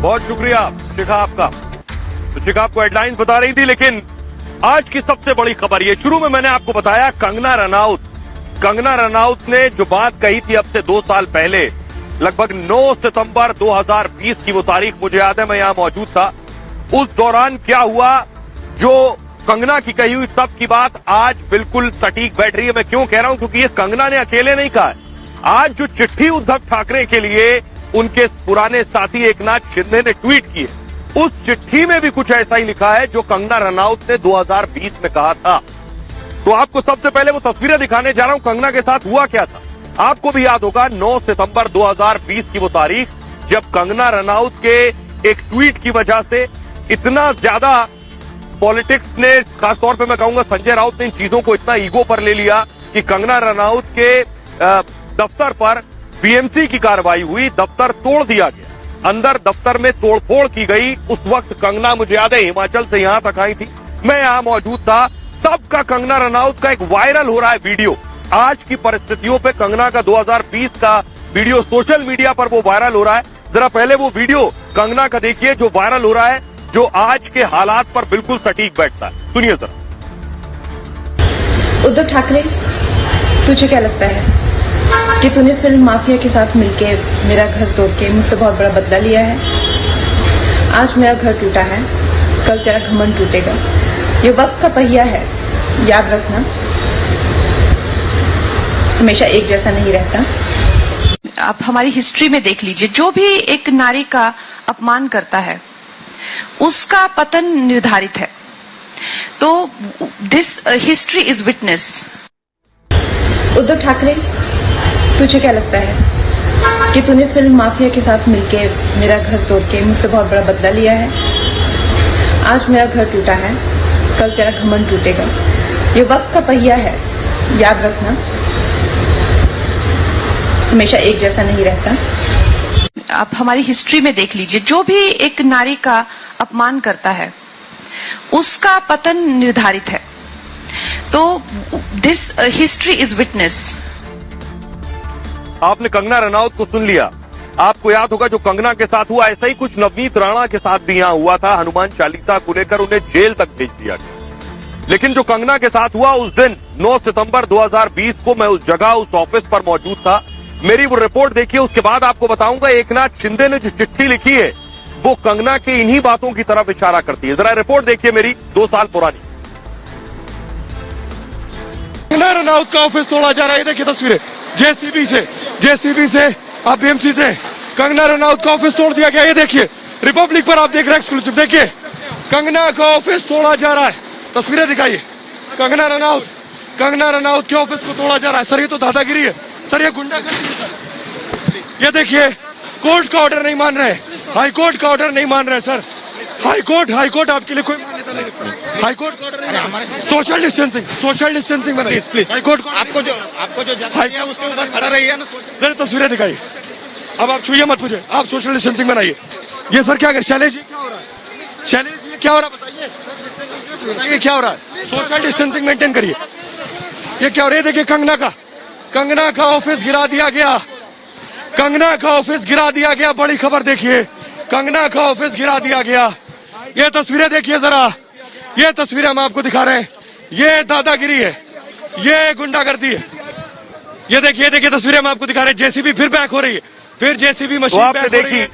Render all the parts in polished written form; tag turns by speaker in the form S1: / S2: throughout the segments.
S1: बहुत शुक्रिया शिखा आपका। तो शिखा आपको हेडलाइंस बता रही थी, लेकिन आज की सबसे बड़ी खबर ये, शुरू में मैंने आपको बताया कंगना रनौत ने जो बात कही थी अब से 2 साल पहले, लगभग 9 सितंबर 2020 की वो तारीख मुझे याद है, मैं यहां मौजूद था। उस दौरान क्या हुआ, जो कंगना की कही हुई तब की बात आज बिल्कुल सटीक बैठ रही है। मैं क्यों कह रहा हूं, क्योंकि ये कंगना ने अकेले नहीं कहा है। आज जो चिट्ठी उद्धव ठाकरे के लिए उनके पुराने साथी एकनाथ शिंदे ने ट्वीट की है, उस चिट्ठी में भी कुछ ऐसा ही लिखा है जो कंगना रनौत ने 2020 में कहा था। तो आपको सबसे पहले वो तस्वीरें दिखाने जा रहा हूं, कंगना के साथ हुआ क्या था। आपको भी याद होगा 9 सितंबर 2020 की वो तारीख, जब कंगना रनौत के एक ट्वीट की वजह से इतना ज्यादा पॉलिटिक्स ने, खासतौर पे मैं कहूंगा संजय राउत ने इन चीजों को इतना ईगो पर ले लिया कि कंगना रनौत के दफ्तर पर बीएमसी की कार्रवाई हुई, दफ्तर तोड़ दिया गया, अंदर दफ्तर में तोड़फोड़ की गई। उस वक्त कंगना, मुझे याद है, हिमाचल से यहां तक आई थी, मैं यहां मौजूद था। तब का कंगना रनौत का एक वायरल हो रहा है वीडियो। आज की परिस्थितियों पे कंगना का 2020 का वीडियो सोशल मीडिया पर वो वायरल हो रहा है। जरा पहले वो वीडियो कंगना का देखिए जो वायरल हो रहा है, जो आज के हालात पर बिल्कुल सटीक बैठता है। सुनिए जरा।
S2: उद्धव ठाकरे, तुझे क्या लगता है कि तूने फिल्म माफिया के साथ मिलके मेरा घर तोड़ के मुझसे बहुत बड़ा बदला लिया है। आज मेरा घर टूटा है, कल तेरा घमंड टूटेगा। ये वक्त का पहिया है, याद रखना, हमेशा एक जैसा नहीं रहता।
S3: आप हमारी हिस्ट्री में देख लीजिए, जो भी एक नारी का अपमान करता है उसका पतन निर्धारित है। तो this history is witness.
S2: Uddhav Thackeray, तुझे क्या लगता है कि तूने फिल्म माफिया के साथ मिलके मेरा घर तोड़ के मुझसे बहुत बड़ा बदला लिया है। आज मेरा घर टूटा है, कल तेरा घमंड टूटेगा। ये वक्त का पहिया है, याद रखना, हमेशा एक जैसा नहीं रहता।
S3: आप हमारी हिस्ट्री में देख लीजिए, जो भी एक नारी का अपमान करता है उसका पतन निर्धारित है। तो दिस हिस्ट्री इज विटनेस।
S1: आपने कंगना रनौत को सुन लिया। आपको याद होगा जो कंगना के साथ हुआ, ऐसा ही कुछ नवनीत राणा के साथ भी यहां हुआ था। हनुमान चालीसा को लेकर उन्हें जेल तक भेज दिया गया। लेकिन जो कंगना के साथ हुआ उस दिन 9 सितंबर 2020 को मैं उस जगह, उस ऑफिस पर मौजूद था। मेरी वो रिपोर्ट देखिए, उसके बाद आपको बताऊंगा एकनाथ शिंदे ने जो चिट्ठी लिखी है वो कंगना के इन्हीं बातों की तरफ इशारा करती है। जरा रिपोर्ट देखिए मेरी 2 साल पुरानी।
S4: कंगना रनौत का ऑफिस तोड़ा जा रहा है, ये देखिए तस्वीरें। जेसीबी से आप बीएमसी से कंगना रनौत का ऑफिस तोड़ दिया गया। ये देखिए रिपब्लिक पर आप देख रहे हैं एक्सक्लूसिव। देखिए कंगना का ऑफिस तोड़ा जा रहा है, तस्वीरें दिखाइए। कंगना रनौत के ऑफिस को तोड़ा जा रहा है। सर ये तो दादागिरी है सर, ये गुंडागर्दी है सर। ये देखिए कोर्ट का ऑर्डर नहीं मान रहे, हाई कोर्ट का ऑर्डर नहीं मान रहे सर। हाई कोर्ट आपके लिए कोई मान्यता नहीं। हाई कोर्ट का ऑर्डर नहीं, सोशल डिस्टेंसिंग बनाइए प्लीज। हाई कोर्ट आपको जो है उसके ऊपर खड़ा रहिए ना। सर तस्वीरें दिखाइए, अब आप छुइए मत मुझे, आप सोशल डिस्टेंसिंग बनाइए। ये सर क्या कर, शैलेश जी क्या हो रहा है? शैलेश जी क्या हो रहा है बताइए क्या हो रहा है? सोशल डिस्टेंसिंग मेंटेन करिए। ये क्या हो रहा है? देखिए कंगना का ऑफिस गिरा दिया गया। कंगना का ऑफिस गिरा दिया गया। बड़ी खबर देखिए, कंगना का ऑफिस गिरा दिया गया। ये तस्वीरें देखिए जरा, ये तस्वीरें हम आपको दिखा रहे हैं। ये दादागिरी है, ये गुंडागर्दी है। ये देखिए तस्वीरें हम आपको दिखा रहे हैं। जेसीबी फिर बैक हो रही है, फिर जेसीबी मशीन बैक हो रही है।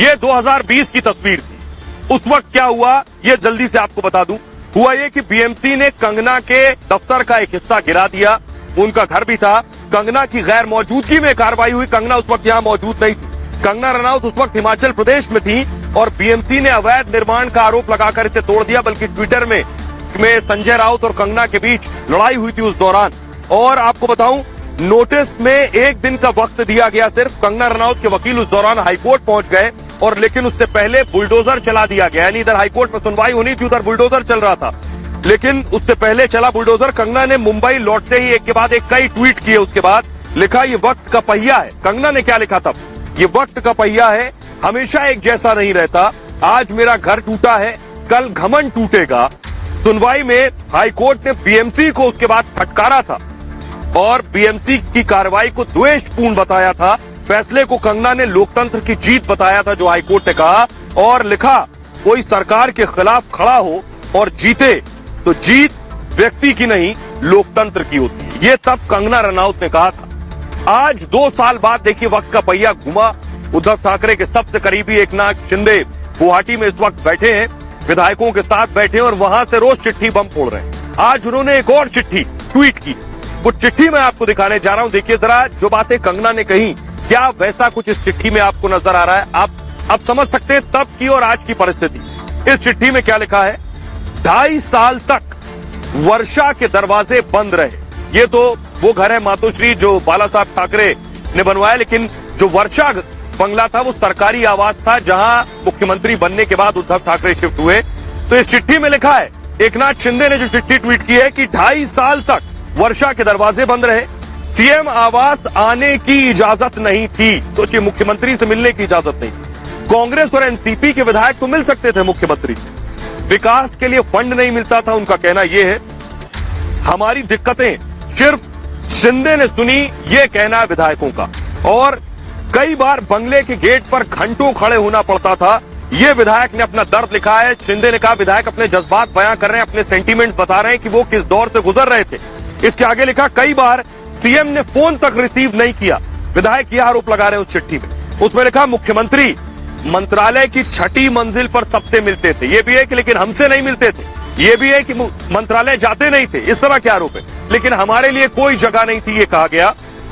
S1: ये 2020 की तस्वीर थी। उस वक्त क्या हुआ ये जल्दी से आपको बता दूं। हुआ ये कि बीएमसी ने कंगना के दफ्तर का एक हिस्सा गिरा दिया, उनका घर भी था। कंगना की गैर मौजूदगी में कार्रवाई हुई। कंगना उस वक्त यहां मौजूद नहीं थी। कंगना रनौत उस वक्त हिमाचल प्रदेश में थी और बीएमसी ने अवैध निर्माण का आरोप लगाकर इसे तोड़ दिया। बल्कि ट्विटर में संजय राउत और कंगना के बीच लड़ाई हुई थी उस दौरान। और आपको बताऊं, नोटिस में 1 दिन का वक्त दिया गया सिर्फ। कंगना रनौत के वकील उस दौरान हाईकोर्ट पहुंच गए और लेकिन उससे पहले बुलडोजर चला दिया गया। यानी इधर हाईकोर्ट में सुनवाई होनी थी, उधर बुलडोजर चल रहा था। लेकिन उससे पहले चला बुलडोजर। कंगना ने मुंबई लौटते ही एक के बाद एक कई ट्वीट किए। उसके बाद लिखा ये वक्त का पहिया है। कंगना ने क्या लिखा तब? ये वक्त का पहिया है, हमेशा एक जैसा नहीं रहता। आज मेरा घर टूटा है, कल घमंड टूटेगा। सुनवाई में हाईकोर्ट ने बीएमसी को उसके बाद फटकारा था और बीएमसी की कार्रवाई को द्वेषपूर्ण बताया था। फैसले को कंगना ने लोकतंत्र की जीत बताया था, जो हाईकोर्ट ने कहा, और लिखा कोई सरकार के खिलाफ खड़ा हो और जीते तो जीत व्यक्ति की नहीं लोकतंत्र की होती है। ये तब कंगना रनौत ने कहा था। आज 2 साल बाद देखिए वक्त का पहिया घुमा। उद्धव ठाकरे के सबसे करीबी एकनाथ शिंदे गुवाहाटी में इस वक्त बैठे हैं, विधायकों के साथ बैठे हैं और वहां से रोज चिट्ठी बम फोड़ रहे हैं। आज उन्होंने एक और चिट्ठी ट्वीट की, वो चिट्ठी मैं आपको दिखाने जा रहा हूं। देखिए जरा, जो बातें कंगना ने कही, क्या वैसा कुछ इस चिट्ठी में आपको नजर आ रहा है? आप समझ सकते हैं तब की और आज की परिस्थिति। इस चिट्ठी में क्या लिखा है? 2.5 साल तक वर्षा के दरवाजे बंद रहे। ये तो वो घर है मातोश्री जो बाला साहब ठाकरे ने बनवाया, लेकिन जो वर्षा बंगला था वो सरकारी आवास था जहां मुख्यमंत्री बनने के बाद उद्धव ठाकरे शिफ्ट हुए। तो इस चिट्ठी में लिखा है, एकनाथ शिंदे ने जो चिट्ठी ट्वीट की है कि 2.5 साल तक वर्षा के दरवाजे बंद रहे, सीएम आवास आने की इजाजत नहीं थी। सोचिए, मुख्यमंत्री से मिलने की इजाजत नहीं थी। कांग्रेस और एनसीपी के विधायक तो मिल सकते थे मुख्यमंत्री से, विकास के लिए फंड नहीं मिलता था। उनका कहना यह है, हमारी दिक्कतें सिर्फ शिंदे ने सुनी, यह कहना है विधायकों का। और कई बार बंगले के गेट पर घंटों खड़े होना पड़ता था। यह विधायक ने अपना दर्द लिखा है। शिंदे ने कहा विधायक अपने जज्बात बयां कर रहे हैं, अपने सेंटीमेंट्स बता रहे हैं कि वो किस दौर से गुजर रहे थे। इसके आगे लिखा, कई बार सीएम ने फोन तक रिसीव नहीं किया। विधायक यह आरोप लगा रहे हैं उस चिट्ठी में। उसमें लिखा, मुख्यमंत्री मंत्रालय की 6ठी मंजिल पर सबसे मिलते थे। यह भी है कि लेकिन हमसे नहीं मिलते थे। यह भी है कि मंत्रालय जाते नहीं थे। इस तरह के आरोप है, लेकिन हमारे लिए कोई जगह नहीं थी, ये कहा गया।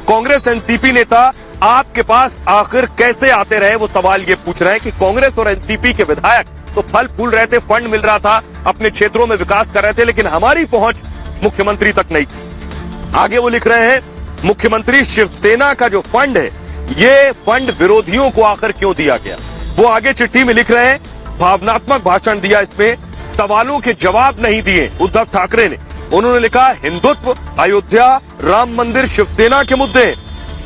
S1: कांग्रेस एनसीपी नेता आपके पास आखिर कैसे आते रहे, वो सवाल ये पूछ रहे हैं कि कांग्रेस और एनसीपी के विधायक तो फल फूल रहे थे, फंड मिल रहा था, अपने क्षेत्रों में विकास कर रहे थे, लेकिन हमारी पहुंच मुख्यमंत्री तक नहीं थी। आगे वो लिख रहे हैं, मुख्यमंत्री शिवसेना का जो फंड है, ये फंड विरोधियों को आखिर क्यों दिया गया? वो आगे चिट्ठी में लिख रहे हैं, भावनात्मक भाषण दिया, इसमें सवालों के जवाब नहीं दिए उद्धव ठाकरे ने। उन्होंने लिखा, हिंदुत्व, अयोध्या, राम मंदिर शिवसेना के मुद्दे।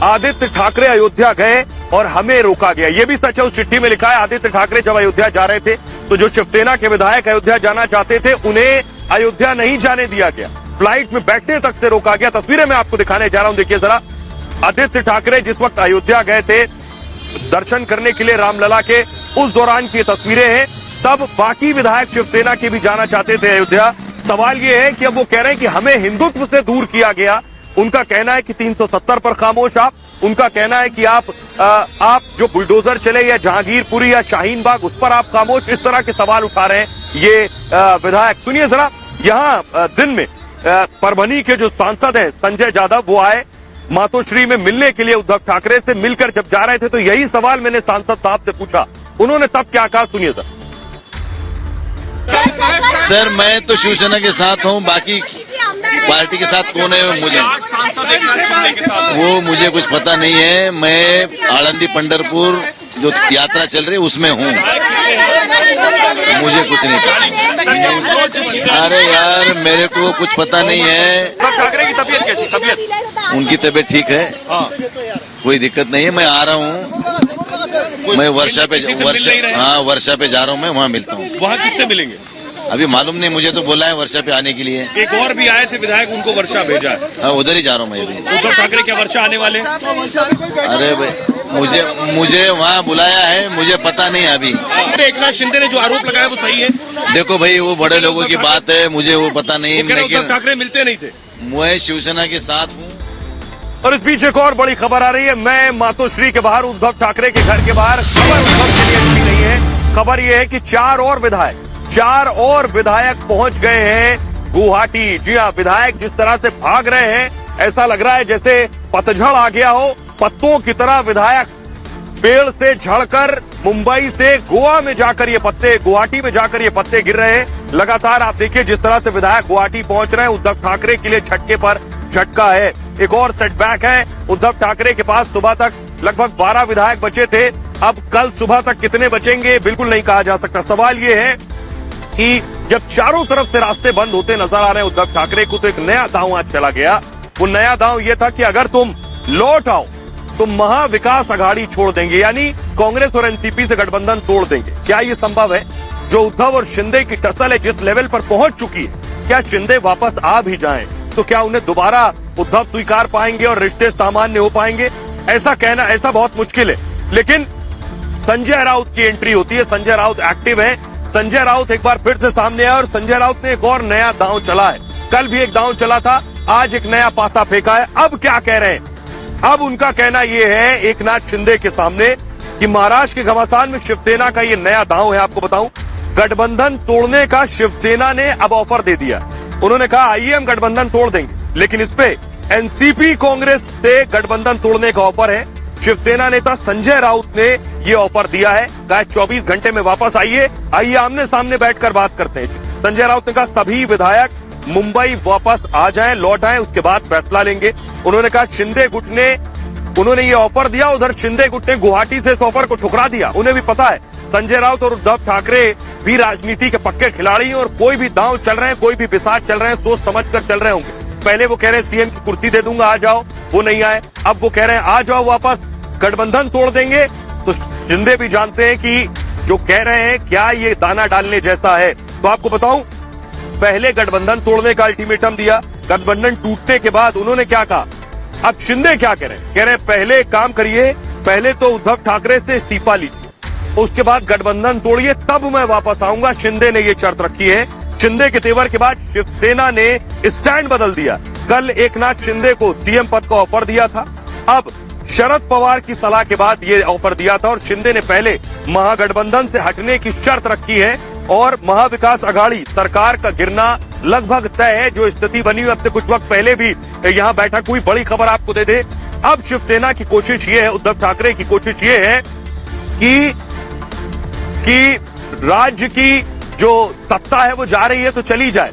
S1: आदित्य ठाकरे अयोध्या गए और हमें रोका गया। यह भी सच है, उस चिट्ठी में लिखा है, आदित्य ठाकरे जब अयोध्या जा रहे थे तो जो शिवसेना के विधायक अयोध्या जाना चाहते थे उन्हें अयोध्या नहीं जाने दिया गया, फ्लाइट में बैठने तक से रोका गया। तस्वीरें मैं आपको दिखाने जा रहा हूं, देखिए जरा। आदित्य ठाकरे जिस वक्त अयोध्या गए थे दर्शन करने के लिए रामलला के, उस दौरान की तस्वीरें हैं। तब बाकी विधायक शिवसेना के भी जाना चाहते थे अयोध्या। सवाल यह है कि अब वो कह रहे हैं कि हमें हिंदुत्व से दूर किया गया। उनका कहना है कि 370 पर खामोश आप। उनका कहना है कि आप जो बुलडोजर चले या जहांगीरपुरी या शाहीन बाग, उस पर आप खामोश। इस तरह के सवाल उठा रहे हैं ये विधायक। सुनिए जरा, यहाँ दिन में परभनी के जो सांसद हैं संजय यादव, वो आए मातोश्री में मिलने के लिए उद्धव ठाकरे से। मिलकर जब जा रहे थे तो यही सवाल मैंने सांसद साहब से पूछा। उन्होंने तब क्या कहा, सुनिए सर।
S5: सर मैं तो शिवसेना के साथ हूँ, बाकी पार्टी के साथ कौन है वो मुझे कुछ पता नहीं है। मैं आळंदी पंढरपुर जो यात्रा चल रही है उसमें हूँ, मुझे कुछ नहीं पता। अरे यार मेरे को कुछ पता नहीं है।
S1: ठाकरे की तबीयत कैसी? तबीयत
S5: उनकी तबीयत ठीक है, कोई दिक्कत नहीं है। मैं आ रहा हूँ, मैं वर्षा पे वर्षा पे जा रहा हूँ, मैं वहाँ मिलता हूँ।
S1: वहाँ किससे मिलेंगे?
S5: अभी मालूम नहीं, मुझे तो बोला है वर्षा पे आने के लिए।
S1: एक और भी आए थे विधायक, उनको वर्षा भेजा है।
S5: हाँ उधर ही जा रहा हूँ मैं भी।
S1: उद्धव ठाकरे क्या वर्षा आने वाले?
S5: अरे भाई मुझे वहाँ बुलाया है, मुझे पता नहीं अभी।
S1: एकनाथ शिंदे ने जो आरोप लगाया वो सही है?
S5: देखो भाई वो बड़े लोगों की बात है, मुझे वो पता नहीं।
S1: उद्धव ठाकरे मिलते नहीं थे।
S5: मैं शिवसेना के साथ हूँ।
S1: और इस बीच एक और बड़ी खबर आ रही है। मैं मातोश्री के बाहर, उद्धव ठाकरे के घर के बाहर। खबर उद्धव के लिए अच्छी नहीं है। खबर यह है कि 4 और विधायक पहुंच गए हैं गुवाहाटी। जी हाँ, विधायक जिस तरह से भाग रहे हैं, ऐसा लग रहा है जैसे पतझड़ आ गया हो। पत्तों की तरह विधायक पेड़ से झड़कर मुंबई से गोवा में जाकर ये पत्ते, गुवाहाटी में जाकर ये पत्ते गिर रहे हैं। लगातार आप देखिए जिस तरह से विधायक गुवाहाटी पहुंच रहे हैं। उद्धव ठाकरे के लिए झटके पर झटका है। एक और सेटबैक है। उद्धव ठाकरे के पास सुबह तक लगभग 12 विधायक बचे थे। अब कल सुबह तक कितने बचेंगे बिल्कुल नहीं कहा जा सकता। सवाल ये है कि जब चारों तरफ से रास्ते बंद होते नजर आ रहे हैं उद्धव ठाकरे को, तो एक नया दांव आज चला गया। वो नया दांव ये था कि अगर तुम लौट आओ तो महाविकास अघाड़ी छोड़ देंगे, यानी कांग्रेस और एनसीपी से गठबंधन तोड़ देंगे। क्या ये संभव है? जो उद्धव और शिंदे की टसल है जिस लेवल पर पहुंच चुकी है, क्या शिंदे वापस आ भी जाएं तो क्या उन्हें दोबारा उद्धव स्वीकार पाएंगे और रिश्ते सामान्य हो पाएंगे? ऐसा कहना ऐसा बहुत मुश्किल है, लेकिन संजय राउत की एंट्री होती है। संजय राउत एक्टिव है। संजय राउत एक बार फिर से सामने आया और संजय राउत ने एक और नया दांव चला है। कल भी एक दांव चला था, आज एक नया पासा फेंका है। अब क्या कह रहे हैं? अब उनका कहना यह है एकनाथ शिंदे के सामने कि महाराष्ट्र के घमासान में शिवसेना का ये नया दांव है। आपको बताऊं, गठबंधन तोड़ने का शिवसेना ने अब ऑफर दे दिया। उन्होंने कहा आइए हम गठबंधन तोड़ देंगे, लेकिन इस पे एनसीपी कांग्रेस से गठबंधन तोड़ने का ऑफर है। शिवसेना नेता संजय राउत ने ये ऑफर दिया है, कहा 24 घंटे में वापस आइए, आइए आमने सामने बैठकर बात करते हैं। संजय राउत ने कहा सभी विधायक मुंबई वापस आ जाएं, लौट आएं, उसके बाद फैसला लेंगे। उन्होंने कहा शिंदे गुट ने उन्होंने ये ऑफर दिया, उधर शिंदे गुट ने गुवाहाटी से इस ऑफर को ठुकरा दिया। उन्हें भी पता है संजय राउत और उद्धव ठाकरे भी राजनीति के पक्के खिलाड़ी हैं और कोई भी दांव चल रहे हैं, कोई भी बिसात चल रहे हैं, सोच समझ कर चल रहे होंगे। पहले वो कह रहे हैं सीएम की कुर्सी दे दूंगा, आ जाओ, वो नहीं आए। अब वो कह रहे हैं आ जाओ वापस, गठबंधन तोड़ देंगे। तो शिंदे भी जानते हैं कि जो कह रहे हैं क्या ये दाना डालने जैसा है। तो आपको बताऊं, पहले गठबंधन तोड़ने का अल्टीमेटम दिया, गठबंधन टूटने के बाद उन्होंने क्या कहा। अब शिंदे क्या कह रहे हैं? कह रहे हैं पहले काम करिए, पहले तो उद्धव ठाकरे से इस्तीफा लीजिए, उसके बाद गठबंधन तोड़िए, तब मैं वापस आऊंगा। शिंदे ने ये शर्त रखी है। शिंदे के तेवर के बाद शिवसेना ने स्टैंड बदल दिया। कल एकनाथ शिंदे को सीएम पद का ऑफर दिया था, अब शरद पवार की सलाह के बाद ये ऑफर दिया था और शिंदे ने पहले महागठबंधन से हटने की शर्त रखी है और महाविकास अघाड़ी सरकार का गिरना लगभग तय है। जो स्थिति बनी हुई अब से कुछ वक्त पहले भी यहां बैठक हुई, बड़ी खबर आपको दे दे। अब शिवसेना की कोशिश ये है, उद्धव ठाकरे की कोशिश ये है कि राज्य की जो सत्ता है वो जा रही है तो चली जाए,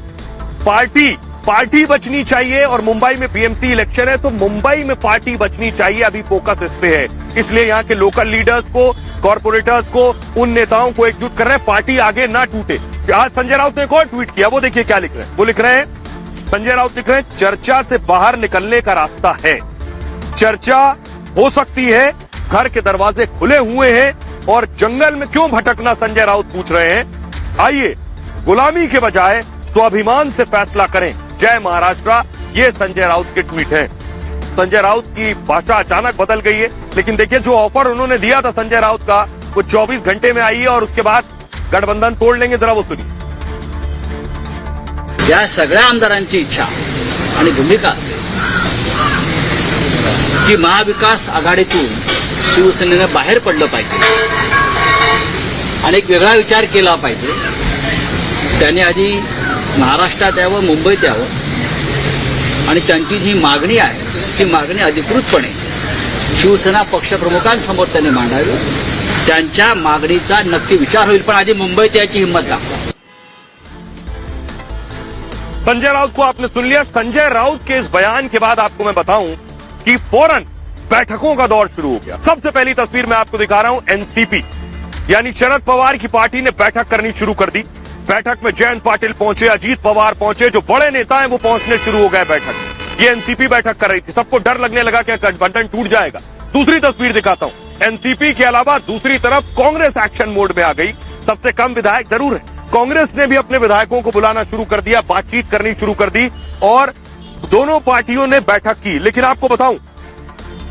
S1: पार्टी बचनी चाहिए। और मुंबई में बीएमसी इलेक्शन है तो मुंबई में पार्टी बचनी चाहिए, अभी फोकस इस पे है। इसलिए यहाँ के लोकल लीडर्स को, कॉर्पोरेटर्स को, उन नेताओं को एकजुट कर रहे हैं, पार्टी आगे ना टूटे। आज संजय राउत ने एक और ट्वीट किया, वो देखिए क्या लिख रहे हैं। वो लिख रहे हैं, संजय राउत लिख रहे हैं, चर्चा से बाहर निकलने का रास्ता है, चर्चा हो सकती है, घर के दरवाजे खुले हुए हैं और जंगल में क्यों भटकना, संजय राउत पूछ रहे हैं। आइए गुलामी के बजाय स्वाभिमान से फैसला करें, जय महाराष्ट्र। ये संजय राउत के ट्वीट हैं। संजय राउत की भाषा अचानक बदल गई है, लेकिन देखिए जो ऑफर उन्होंने दिया था संजय राउत का, वो 24 घंटे में आई है और उसके बाद गठबंधन तोड़ लेंगे। जरा वो सुनिए।
S6: या सगळ्या आमदारांची इच्छा आणि भूमिका असेल की महाविकास आघाडीतून शिवसेनेनं बाहेर पडलं पाहिजे आणि एक वेगळा विचार केला पाहिजे। त्यांनी आधी महाराष्ट्रात यावं, मुंबईत यावं आणि त्यांची जी मागणी आहे ती मागणी अधिकृतपणे शिवसेना पक्षप्रमुखांसमोर त्यांनी मांडावी। त्यांच्या मागणीचा नक्की विचार होईल, पण आधी मुंबईत याची हिंमत दाखवा।
S1: संजय राउत को आपने सुन लिया। संजय राउत के इस बयान के बाद आपको मैं बताऊं कि फौरन बैठकों का दौर शुरू हो गया। सबसे पहली तस्वीर मैं आपको दिखा रहा हूं, एनसीपी यानी शरद पवार की पार्टी ने बैठक करनी शुरू कर दी। बैठक में जयंत पाटिल पहुंचे, अजीत पवार पहुंचे, जो बड़े नेता हैं वो पहुंचने शुरू हो गए बैठक में। ये एनसीपी बैठक कर रही थी, सबको डर लगने लगा कि गठबंधन टूट जाएगा। दूसरी तस्वीर दिखाता हूं, एनसीपी के अलावा दूसरी तरफ कांग्रेस एक्शन मोड में आ गई। सबसे कम विधायक जरूर है, कांग्रेस ने भी अपने विधायकों को बुलाना शुरू कर दिया, बातचीत करनी शुरू कर दी और दोनों पार्टियों ने बैठक की। लेकिन आपको बताऊं,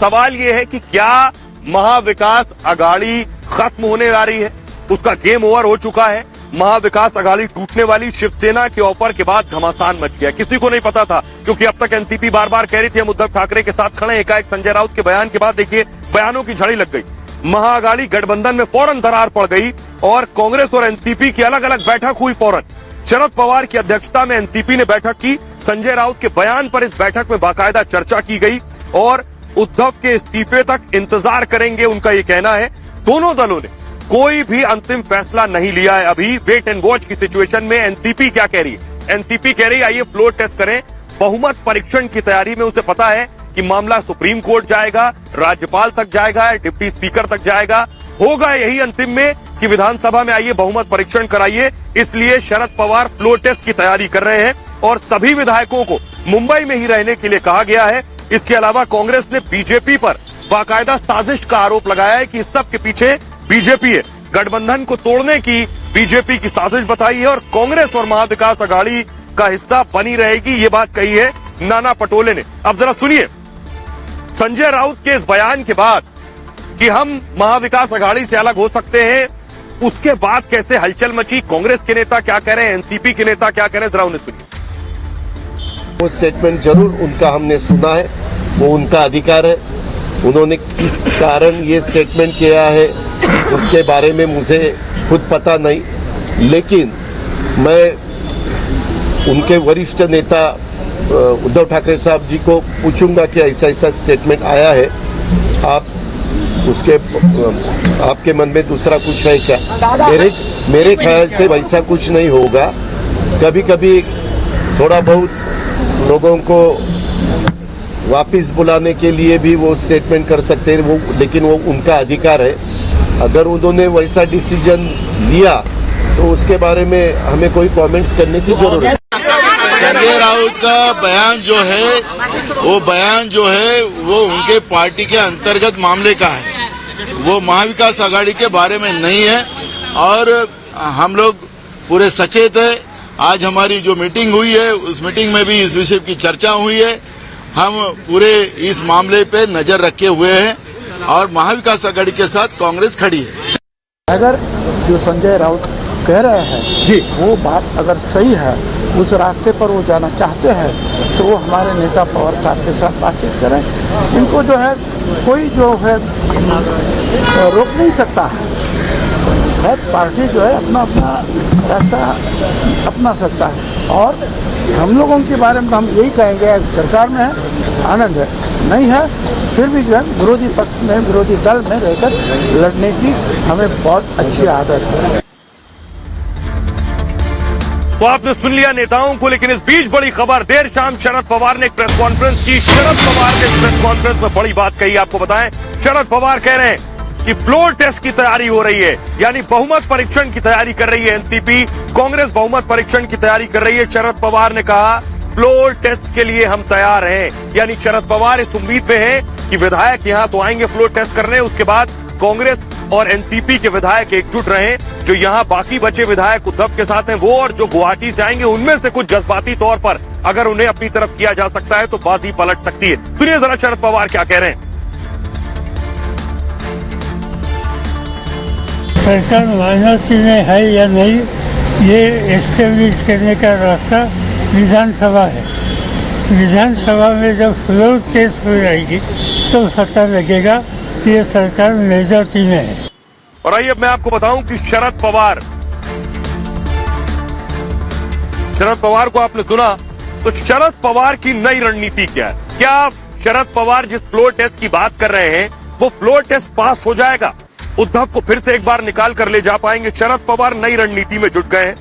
S1: सवाल यह है कि क्या महाविकास अघाड़ी खत्म होने जा रही है, उसका गेम ओवर हो चुका है। महाविकास अघाड़ी टूटने वाली, शिवसेना के ऑफर के बाद घमासान मच गया। किसी को नहीं पता था, क्योंकि अब तक एनसीपी बार बार कह रही थी हम उद्धव ठाकरे के साथ खड़े। एकाएक संजय राउत के बयान के बाद देखिए बयानों की झड़ी लग गई। महाअघाड़ी गठबंधन में फौरन दरार पड़ गई और कांग्रेस और एनसीपी की अलग अलग बैठक हुई। फौरन शरद पवार की अध्यक्षता में एनसीपी ने बैठक की। संजय राउत के बयान पर इस बैठक में बाकायदा चर्चा की गई और उद्धव के इस्तीफे तक इंतजार करेंगे, उनका यह कहना है। दोनों दलों ने कोई भी अंतिम फैसला नहीं लिया है अभी। वेट एंड वॉच की सिचुएशन में एनसीपी क्या कह रही है? एनसीपी कह रही है आइए फ्लोर टेस्ट करें। बहुमत परीक्षण की तैयारी में उसे पता है कि मामला सुप्रीम कोर्ट जाएगा, राज्यपाल तक जाएगा, डिप्टी स्पीकर तक जाएगा। होगा यही अंतिम में कि विधानसभा में आइए बहुमत परीक्षण कराइए। इसलिए शरद पवार फ्लोर टेस्ट की तैयारी कर रहे हैं और सभी विधायकों को मुंबई में ही रहने के लिए कहा गया है। इसके अलावा कांग्रेस ने बीजेपी पर बाकायदा साजिश का आरोप लगाया है कि इस सब के पीछे बीजेपी है। गठबंधन को तोड़ने की बीजेपी की साजिश बताई है और कांग्रेस और महाविकास अघाड़ी का हिस्सा बनी रहेगी, ये बात कही है नाना पटोले ने। अब जरा सुनिए संजय राउत के इस बयान के बाद कि हम महाविकास अघाड़ी से अलग हो सकते हैं, उसके बाद कैसे हलचल मची, कांग्रेस के नेता क्या कह रहे हैं, एनसीपी के नेता क्या कह रहे हैं, जरा उन्हें सुनिए।
S7: वो स्टेटमेंट जरूर उनका हमने सुना है, वो उनका अधिकार है। उन्होंने किस कारण ये स्टेटमेंट किया है उसके बारे में मुझे खुद पता नहीं, लेकिन मैं उनके वरिष्ठ नेता उद्धव ठाकरे साहब जी को पूछूंगा कि ऐसा ऐसा स्टेटमेंट आया है, आप उसके आपके मन में दूसरा कुछ है क्या? मेरे ख्याल से वैसा कुछ नहीं होगा। कभी कभी थोड़ा बहुत लोगों को वापस बुलाने के लिए भी वो स्टेटमेंट कर सकते हैं, वो लेकिन वो उनका अधिकार है। अगर उन्होंने वैसा डिसीजन लिया तो उसके बारे में हमें कोई कमेंट्स करने की जरूरत है।
S5: संजय राउत का बयान जो है वो उनके पार्टी के अंतर्गत मामले का है, वो महाविकास अघाड़ी के बारे में नहीं है। और हम लोग पूरे सचेत है। आज हमारी जो मीटिंग हुई है उस मीटिंग में भी इस विषय की चर्चा हुई है। हम पूरे इस मामले पे नजर रखे हुए हैं और महाविकास अघाड़ी के साथ कांग्रेस खड़ी है।
S8: अगर जो संजय राउत कह रहे हैं जी, वो बात अगर सही है, उस रास्ते पर वो जाना चाहते हैं, तो वो हमारे नेता पवार साहब के साथ बातचीत करें। इनको जो है कोई जो है रोक नहीं सकता है। पार्टी जो है अपना अपना रास्ता अपना सकता है। और हम लोगों के बारे में हम यही कहेंगे, सरकार में है आनंद है, नहीं है फिर भी जो है विरोधी पक्ष में, विरोधी दल में रहकर लड़ने की हमें बहुत अच्छी आदत है।
S1: तो आपने सुन लिया नेताओं को, लेकिन इस बीच बड़ी खबर, देर शाम शरद पवार ने एक प्रेस कॉन्फ्रेंस की। शरद पवार ने इस प्रेस कॉन्फ्रेंस में बड़ी बात कही, आपको बताएं। शरद पवार कह रहे हैं कि फ्लोर टेस्ट की तैयारी हो रही है, यानी बहुमत परीक्षण की तैयारी कर रही है एनसीपी, कांग्रेस बहुमत परीक्षण की तैयारी कर रही है। शरद पवार ने कहा फ्लोर टेस्ट के लिए हम तैयार हैं, यानी शरद पवार इस उम्मीद में हैं कि विधायक यहां तो आएंगे फ्लोर टेस्ट करने, उसके बाद कांग्रेस और एनसीपी के विधायक एकजुट रहे। जो यहां बाकी बचे विधायक उद्धव के साथ हैं वो, और जो गुवाहाटी से आएंगे उनमें से कुछ जज्बाती तौर पर अगर उन्हें अपनी तरफ किया जा सकता है तो बाजी पलट सकती है। सुनिए जरा शरद पवार क्या कह रहे हैं।
S9: सरकार माइनॉरिटी में है या नहीं, ये एस्टेब्लिश करने का रास्ता विधानसभा है। विधानसभा में जब फ्लोर टेस्ट हो जाएगी तो पता लगेगा कि ये सरकार मेजॉरिटी में है।
S1: और आइए अब मैं आपको बताऊं कि शरद पवार को आपने सुना, तो शरद पवार की नई रणनीति क्या है? क्या शरद पवार जिस फ्लोर टेस्ट की बात कर रहे हैं वो फ्लोर टेस्ट पास हो जाएगा, उद्धव को फिर से एक बार निकाल कर ले जा पाएंगे? शरद पवार नई रणनीति में जुट गए हैं।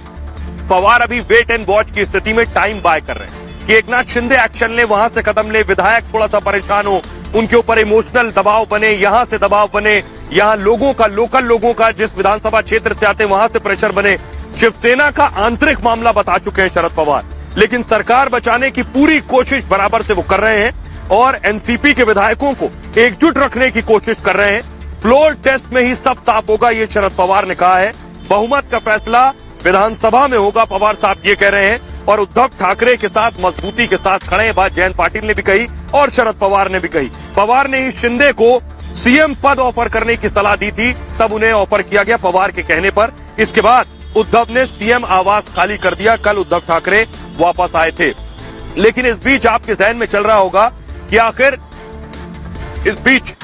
S1: पवार अभी वेट एंड वॉच की स्थिति में टाइम बाय कर रहे हैं कि एकनाथ शिंदे एक्शन ले, वहां से कदम ले, विधायक थोड़ा सा परेशान हो, उनके ऊपर इमोशनल दबाव बने, यहां से दबाव बने, यहां लोगों का, लोकल लोगों का, जिस विधानसभा क्षेत्र से आते हैं वहां से प्रेशर बने। शिवसेना का आंतरिक मामला बता चुके हैं शरद पवार, लेकिन सरकार बचाने की पूरी कोशिश बराबर से वो कर रहे हैं और एनसीपी के विधायकों को एकजुट रखने की कोशिश कर रहे हैं। फ्लोर टेस्ट में ही सब साफ होगा, ये शरद पवार ने कहा है। बहुमत का फैसला विधानसभा में होगा, पवार साहब ये कह रहे हैं, और उद्धव ठाकरे के साथ मजबूती के साथ खड़े हैं। बात जयंत पाटिल ने भी कही और शरद पवार ने भी कही। पवार ने ही शिंदे को सीएम पद ऑफर करने की सलाह दी थी, तब उन्हें ऑफर किया गया पवार के कहने पर। इसके बाद उद्धव ने सीएम आवास खाली कर दिया, कल उद्धव ठाकरे वापस आए थे। लेकिन इस बीच आपके जहन में चल रहा होगा कि आखिर इस बीच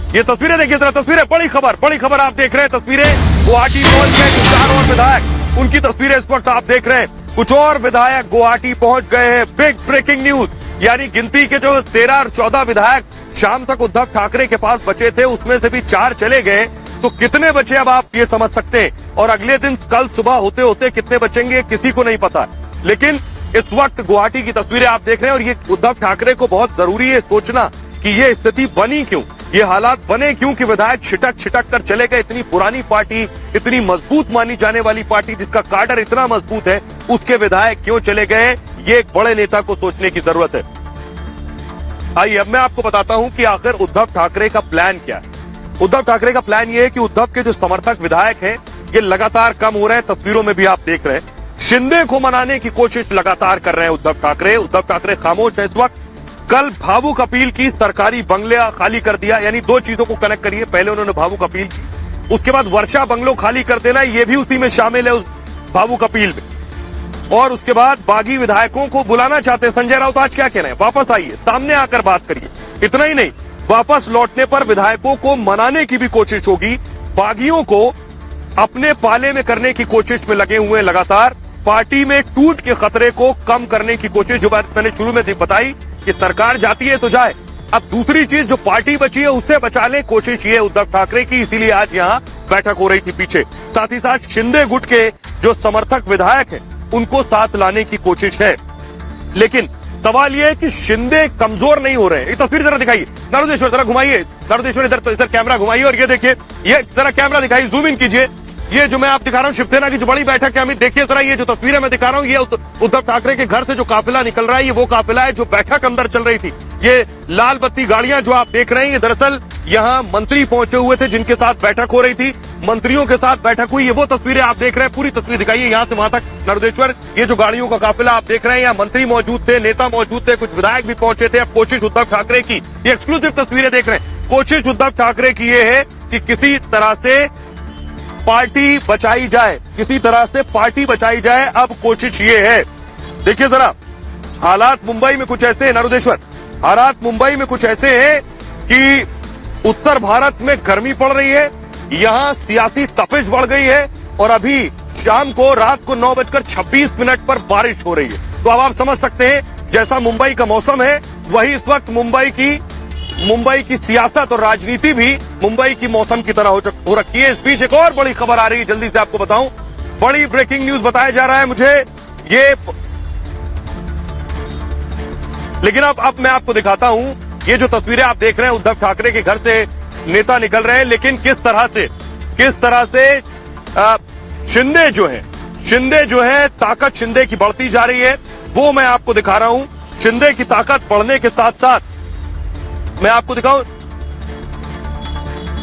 S1: ये तस्वीरें देखिए जरा, तस्वीरें, बड़ी खबर आप देख रहे हैं। तस्वीरें गुवाहाटी पहुंच गए कुछ 4 और विधायक, उनकी तस्वीरें इस वक्त आप देख रहे हैं। कुछ और विधायक गुवाहाटी पहुंच गए हैं। बिग ब्रेकिंग न्यूज, यानी गिनती के जो 13 और 14 विधायक शाम तक उद्धव ठाकरे के पास बचे थे, उसमें से भी 4 चले गए, तो कितने बचे अब आप ये समझ सकते हैं। और अगले दिन कल सुबह होते होते कितने बचेंगे किसी को नहीं पता। लेकिन इस वक्त गुवाहाटी की तस्वीरें आप देख रहे हैं और ये उद्धव ठाकरे को बहुत जरूरी है सोचना कि ये स्थिति बनी क्यों, ये हालात बने क्यों कि विधायक छिटक कर चले गए। इतनी पुरानी पार्टी, इतनी मजबूत मानी जाने वाली पार्टी जिसका काडर इतना मजबूत है, उसके विधायक क्यों चले गए, ये एक बड़े नेता को सोचने की जरूरत है। आइए अब मैं आपको बताता हूं कि आखिर उद्धव ठाकरे का प्लान क्या है। उद्धव ठाकरे का प्लान ये है कि उद्धव के जो समर्थक विधायक हैं ये लगातार कम हो रहे हैं, तस्वीरों में भी आप देख रहे हैं। शिंदे को मनाने की कोशिश लगातार कर रहे हैं उद्धव ठाकरे। उद्धव ठाकरे खामोश है इस वक्त, कल भावुक अपील की, सरकारी बंगले खाली कर दिया, यानी दो चीजों को कनेक्ट करिए। पहले उन्होंने भावुक अपील की, उसके बाद वर्षा बंगलो खाली कर देना, यह भी उसी में शामिल है, उस भावुक अपील में। और उसके बाद बागी विधायकों को बुलाना चाहते हैं। संजय राउत आज क्या कह रहे हैं? वापस आइए, सामने आकर बात करिए। इतना ही नहीं, वापस लौटने पर विधायकों को मनाने की भी कोशिश होगी। बागियों को अपने पाले में करने की कोशिश में लगे हुए हैं लगातार। पार्टी में टूट के खतरे को कम करने की कोशिश, जो बात मैंने शुरू में बताई कि सरकार जाती है तो जाए, अब दूसरी चीज जो पार्टी बची है उससे बचा ले, कोशिश ये उद्धव ठाकरे की। इसीलिए आज यहां बैठक हो रही थी पीछे। साथ ही साथ शिंदे गुट के जो समर्थक विधायक हैं उनको साथ लाने की कोशिश है। लेकिन सवाल यह है कि शिंदे कमजोर नहीं हो रहे हैं। एक तस्वीर जरा दिखाइए, नारुदेश्वर जरा घुमाइए, नारुदेश्वर इधर कैमरा घुमाइए और ये देखिए, ये जरा कैमरा दिखाइए, जूम इन कीजिए। ये जो मैं आप दिखा रहा हूं शिवसेना की जो बड़ी बैठक है, अमित देखिए जरा, ये जो तस्वीरें मैं दिखा रहा हूं, ये उद्धव ठाकरे के घर से जो काफिला निकल रहा है, ये वो काफिला है जो बैठक अंदर चल रही थी। ये लाल बत्ती गाड़ियां जो आप देख रहे हैं, ये दरअसल यहां मंत्री पहुंचे हुए थे जिनके साथ बैठक हो रही थी, मंत्रियों के साथ बैठक हुई। ये वो तस्वीरें आप देख रहे हैं, पूरी तस्वीर दिखाइए यहां से वहां तक नारुदेश्वर। ये जो गाड़ियों का काफिला आप देख रहे हैं, यहाँ मंत्री मौजूद थे, नेता मौजूद थे, कुछ विधायक भी पहुंचे थे। अब कोशिश उद्धव ठाकरे की, ये एक्सक्लूसिव तस्वीरें देख रहे हैं, कोशिश उद्धव ठाकरे की ये है कि किसी तरह से पार्टी बचाई जाए, किसी तरह से पार्टी बचाई जाए। अब कोशिश ये है, देखिए जरा, हालात मुंबई में कुछ ऐसे हैं नारुदेश्वर, हालात मुंबई में कुछ ऐसे हैं कि उत्तर भारत में गर्मी पड़ रही है, यहां सियासी तपिश बढ़ गई है और अभी शाम को रात को 9:26 पर बारिश हो रही है। तो अब आप समझ सकते हैं जैसा मुंबई का मौसम है, वही इस वक्त मुंबई की सियासत और राजनीति भी मुंबई की मौसम की तरह हो रखी है। इस बीच एक और बड़ी खबर आ रही है, जल्दी से आपको बताऊं, बड़ी ब्रेकिंग न्यूज बताया जा रहा है मुझे ये, लेकिन अब मैं आपको दिखाता हूं। ये जो तस्वीरें आप देख रहे हैं, उद्धव ठाकरे के घर से नेता निकल रहे हैं, लेकिन किस तरह से शिंदे जो है ताकत शिंदे की बढ़ती जा रही है, वो मैं आपको दिखा रहा हूं। शिंदे की ताकत बढ़ने के साथ साथ मैं आपको दिखाऊं,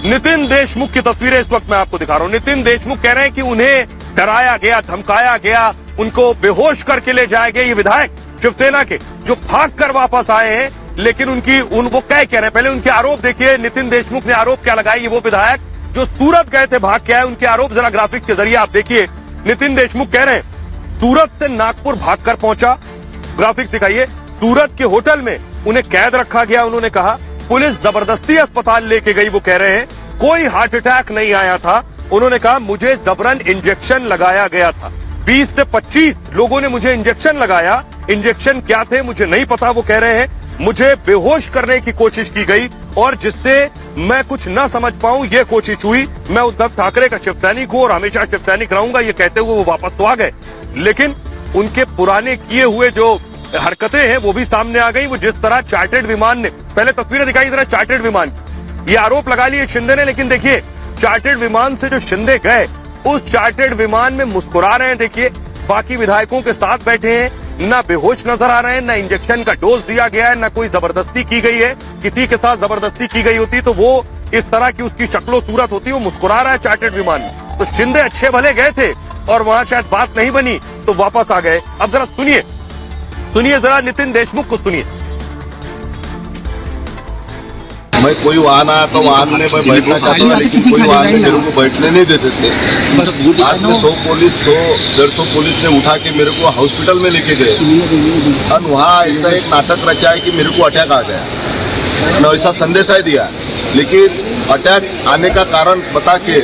S1: नितिन देशमुख की तस्वीरें इस वक्त मैं आपको दिखा रहा हूं। नितिन देशमुख कह रहे हैं कि उन्हें डराया गया, धमकाया गया, उनको बेहोश करके ले जाए गए। ये विधायक शिवसेना के जो भाग कर वापस आए हैं, लेकिन वो क्या कह रहे हैं, पहले उनके आरोप देखिए। नितिन देशमुख ने आरोप क्या लगाए, ये वो विधायक जो सूरत गए थे भाग के आए, उनके आरोप जरा ग्राफिक्स के जरिए आप देखिए। नितिन देशमुख कह रहे हैं सूरत से नागपुर भागकर पहुंचा, ग्राफिक्स दिखाइए, सूरत के होटल में उन्हें कैद रखा गया। उन्होंने कहा पुलिस जबरदस्ती अस्पताल लेके गई, वो कह रहे हैं कोई हार्ट अटैक नहीं आया था। उन्होंने कहा मुझे जबरन इंजेक्शन लगाया गया था, 20 से 25 लोगों ने मुझे इंजेक्शन लगाया, इंजेक्शन क्या थे मुझे नहीं पता। वो कह रहे हैं मुझे बेहोश करने की कोशिश की गई और जिससे मैं कुछ न समझ पाऊं ये कोशिश हुई। मैं उद्धव ठाकरे का शिव सैनिक हूं और हमेशा शिव सैनिक रहूंगा, ये कहते हुए वो वापस तो आ गए, लेकिन उनके पुराने किए हुए जो हरकतें हैं वो भी सामने आ गई। वो जिस तरह चार्टर्ड विमान ने, पहले तस्वीरें दिखाई जरा चार्टर्ड विमान, ये आरोप लगा लिए शिंदे ने, लेकिन देखिए चार्टर्ड विमान से जो शिंदे गए, उस चार्टर्ड विमान में मुस्कुरा रहे हैं। देखिए बाकी विधायकों के साथ बैठे हैं, ना बेहोश नजर आ रहे हैं, ना इंजेक्शन का डोज दिया गया है, ना कोई जबरदस्ती की गई है। किसी के साथ जबरदस्ती की गई होती तो वो इस तरह की उसकी शक्लो सूरत होती, वो मुस्कुरा रहा है चार्टर्ड विमान में। तो शिंदे अच्छे भले गए थे और वहां शायद बात नहीं बनी तो वापस आ गए। अब जरा सुनिए जरा नितिन देशमुख को सुनिए।
S7: मैं कोई वाहन आया तो वाहन में मैं बैठना चाहता था, लेकिन कोई वाहन में मेरे को बैठने नहीं देते थे। आज में 100-150 पुलिस ने उठा के मेरे को हॉस्पिटल में लेके गए और वहाँ ऐसा एक नाटक रचा है कि मेरे को अटैक आ गया। मैं ऐसा संदेशा दिया, लेकिन अटैक आने का कारण बता के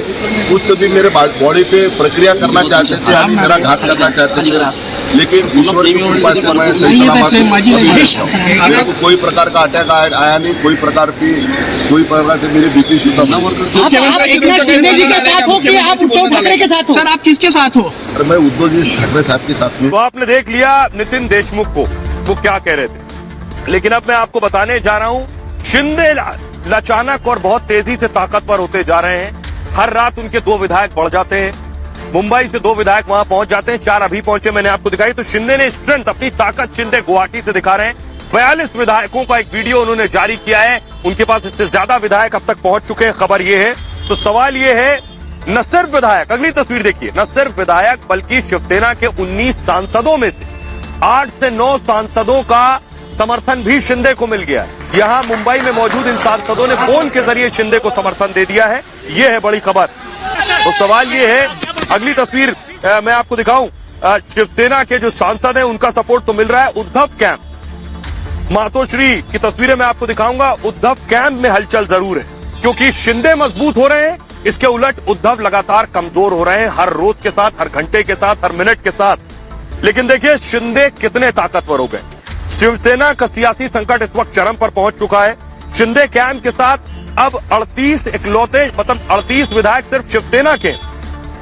S7: कुछ तो भी मेरे बॉडी पे प्रक्रिया करना चाहते थे, अभी मेरा घात करना चाहते थे, लेकिन ईश्वर की कृपा से मैं सही सलामत मेरे को कोई प्रकार का अटैक आया नहीं, कोई प्रकार की मेरी बीपी शुद्ध नहीं।
S10: आप एकनाथ शिंदे जी के साथ हो कि आप उद्धव ठाकरे के साथ हो? सर आप किसके साथ हो?
S7: मैं उद्धव जी ठाकरे साहब के साथ हूँ।
S1: तो आपने देख लिया नितिन देशमुख को, वो क्या कह रहे थे, लेकिन अब मैं आपको बताने जा रहा हूँ शिंदे अचानक और बहुत तेजी से ताकतवर होते जा रहे हैं। हर रात उनके 2 विधायक बढ़ जाते हैं, मुंबई से 2 विधायक वहां पहुंच जाते हैं, 4 अभी पहुंचे, मैंने आपको दिखाई। तो शिंदे ने स्ट्रेंथ, अपनी ताकत शिंदे गुवाहाटी से दिखा रहे हैं। 42 विधायकों का एक वीडियो उन्होंने जारी किया है, उनके पास इससे ज्यादा विधायक अब तक पहुंच चुके हैं, खबर ये है। तो सवाल ये है, न सिर्फ विधायक, अगली तस्वीर देखिए, न सिर्फ विधायक बल्कि शिवसेना के 19 सांसदों में से 8 से 9 सांसदों का समर्थन भी शिंदे को मिल गया है। यहां मुंबई में मौजूद इन सांसदों ने फोन के जरिए शिंदे को समर्थन दे दिया है। यह है बड़ी खबर। तो सवाल यह है, अगली तस्वीर मैं आपको दिखाऊं, शिवसेना के जो सांसद हैं उनका सपोर्ट तो मिल रहा है। उद्धव कैंप, मातोश्री की तस्वीरें मैं आपको दिखाऊंगा। उद्धव कैंप में हलचल जरूर है, क्योंकि शिंदे मजबूत हो रहे हैं, इसके उलट उद्धव लगातार कमजोर हो रहे हैं, हर रोज के साथ, हर घंटे के साथ, हर मिनट के साथ। लेकिन देखिए शिंदे कितने ताकतवर हो गए। शिवसेना का सियासी संकट इस वक्त चरम पर पहुंच चुका है। शिंदे कैंप के साथ अब 38 इकलौते, मतलब 38 विधायक सिर्फ शिवसेना के।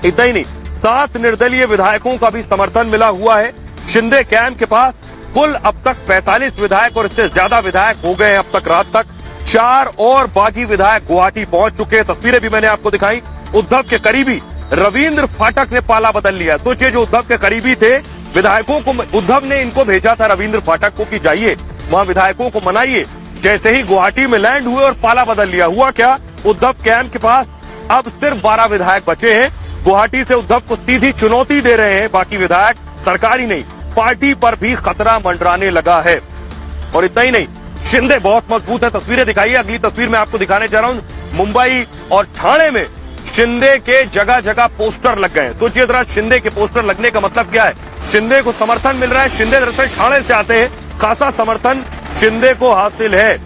S1: इतना ही नहीं, 7 निर्दलीय विधायकों का भी समर्थन मिला हुआ है। शिंदे कैंप के पास कुल अब तक 45 विधायक और इससे ज्यादा विधायक हो गए हैं अब तक, रात तक 4 और बागी विधायक गुवाहाटी पहुंच चुके हैं। तस्वीरें भी मैंने आपको दिखाई। उद्धव के करीबी रविंद्र फाटक ने पाला बदल लिया। सोचिए, जो उद्धव के करीबी थे विधायकों को, उद्धव ने इनको भेजा था रविंद्र फाटक को कि जाइए वहां विधायकों को मनाइए। जैसे ही गुवाहाटी में लैंड हुए और पाला बदल लिया। हुआ क्या, उद्धव कैंप के पास अब सिर्फ 12 विधायक बचे हैं। गुवाहाटी से उद्धव को सीधी चुनौती दे रहे हैं बाकी विधायक। सरकारी नहीं, पार्टी पर भी खतरा मंडराने लगा है। और इतना ही नहीं, शिंदे बहुत मजबूत है। तस्वीरें दिखाइए। अगली तस्वीर मैं आपको दिखाने जा रहा हूं। मुंबई और ठाणे में शिंदे के जगह जगह पोस्टर लग गए। सोचिए जरा, शिंदे के पोस्टर लगने का मतलब क्या है। शिंदे को समर्थन मिल रहा है। शिंदे दरअसल ठाणे से आते हैं, खासा समर्थन शिंदे को हासिल है।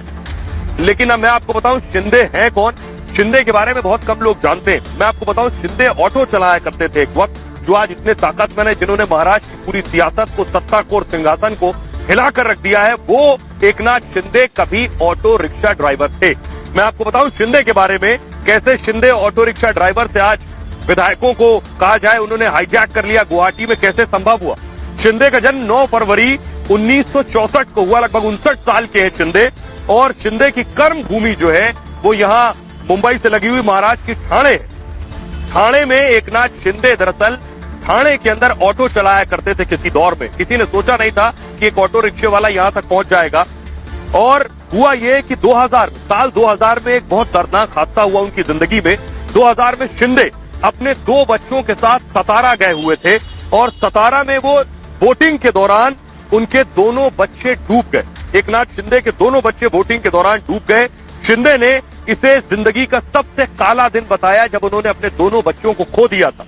S1: लेकिन अब मैं आपको बताऊं शिंदे हैं कौन। शिंदे के बारे में बहुत कम लोग जानते हैं। मैं आपको बताऊं, शिंदे ऑटो चलाया करते थे एक वक्त, जो आज इतने ताकतवर है, जिन्होंने महाराष्ट्र की पूरी सियासत को, सत्ता को और सिंहासन को हिलाकर रख दिया है। वो एकनाथ शिंदे कभी ऑटो रिक्शा ड्राइवर थे। मैं आपको बताऊं शिंदे के बारे में, कैसे शिंदे ऑटो रिक्शा ड्राइवर से आज विधायकों को कहा जाए उन्होंने हाईजैक कर लिया। गुवाहाटी में कैसे संभव हुआ। शिंदे का जन्म 9 फरवरी 1964 को हुआ। लगभग 59 साल के हैं शिंदे। और शिंदे की कर्म भूमि जो है वो यहाँ मुंबई से लगी हुई महाराष्ट्र की ठाणे है। ठाणे में एकनाथ शिंदे दरअसल ठाणे के अंदर ऑटो चलाया करते थे किसी दौर में। किसी ने सोचा नहीं था कि एक ऑटो रिक्शे वाला यहां तक पहुंच जाएगा। और हुआ ये कि साल 2000 में एक बहुत दर्दनाक हादसा हुआ उनकी जिंदगी में। 2000 में शिंदे अपने 2 बच्चों के साथ सतारा गए हुए थे और सतारा में वो बोटिंग के दौरान उनके दोनों बच्चे डूब गए। एकनाथ शिंदे के दोनों बच्चे बोटिंग के दौरान डूब गए। शिंदे ने इसे जिंदगी का सबसे काला दिन बताया जब उन्होंने अपने दोनों बच्चों को खो दिया था।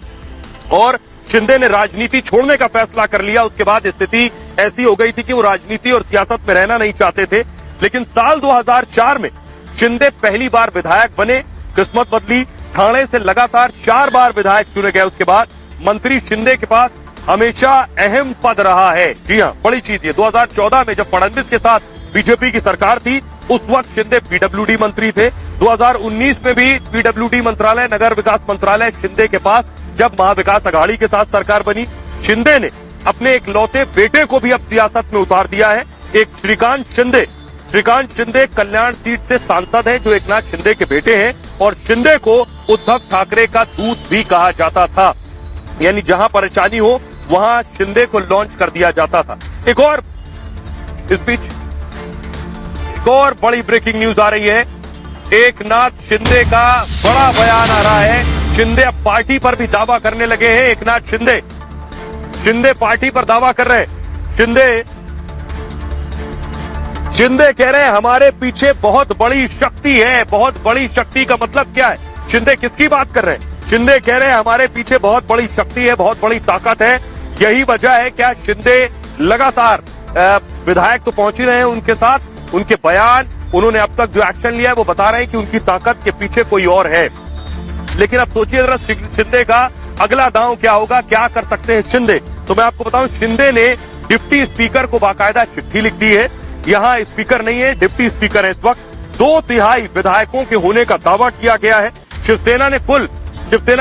S1: और शिंदे ने राजनीति छोड़ने का फैसला कर लिया। उसके बाद स्थिति ऐसी हो गई थी कि वो राजनीति और सियासत में रहना नहीं चाहते थे। लेकिन साल 2004 में शिंदे पहली बार विधायक बने। किस्मत बदली, ठाणे से लगातार 4 बार विधायक चुने गए। उसके बाद मंत्री शिंदे के पास हमेशा अहम पद रहा है। जी हां, बड़ी चीज ये 2014 में जब फडणवीस के साथ बीजेपी की सरकार थी, उस वक्त शिंदे पीडब्ल्यूडी मंत्री थे। 2019 में भी पीडब्ल्यूडी मंत्रालय, नगर विकास मंत्रालय शिंदे के पास, जब महाविकास अघाड़ी के साथ सरकार बनी। शिंदे ने अपने इकलौते बेटे को भी अब सियासत में उतार दिया है। एक श्रीकांत शिंदे कल्याण सीट से सांसद हैं, जो एकनाथ शिंदे के बेटे हैं। और शिंदे को उद्धव ठाकरे का दूत भी कहा जाता था, यानी जहां परेशानी हो वहां शिंदे को लॉन्च कर दिया जाता था। एक और इस बीच एक और बड़ी ब्रेकिंग न्यूज आ रही है। एकनाथ शिंदे का बड़ा बयान आ रहा है। शिंदे अब पार्टी पर भी दावा करने लगे हैं। एकनाथ शिंदे पार्टी पर दावा कर रहे हैं। शिंदे कह रहे हैं हमारे पीछे बहुत बड़ी शक्ति है। बहुत बड़ी शक्ति का मतलब क्या है? शिंदे किसकी बात कर रहे हैं? शिंदे कह रहे हैं हमारे पीछे बहुत बड़ी शक्ति है, बहुत बड़ी ताकत है। यही वजह है क्या शिंदे लगातार विधायक तो पहुंच ही रहे हैं उनके साथ। उनके बयान, उन्होंने अब तक जो एक्शन लिया है वो बता रहे हैं कि उनकी ताकत के पीछे कोई और है। लेकिन अब सोचिए जरा शिंदे का अगला दांव क्या होगा, क्या कर सकते हैं शिंदे। तो मैं आपको बताऊं, शिंदे ने डिप्टी स्पीकर को बाकायदा चिट्ठी लिख दी है। यहां स्पीकर नहीं है, डिप्टी स्पीकर है इस वक्त। 2/3 विधायकों के होने का दावा किया गया है। शिवसेना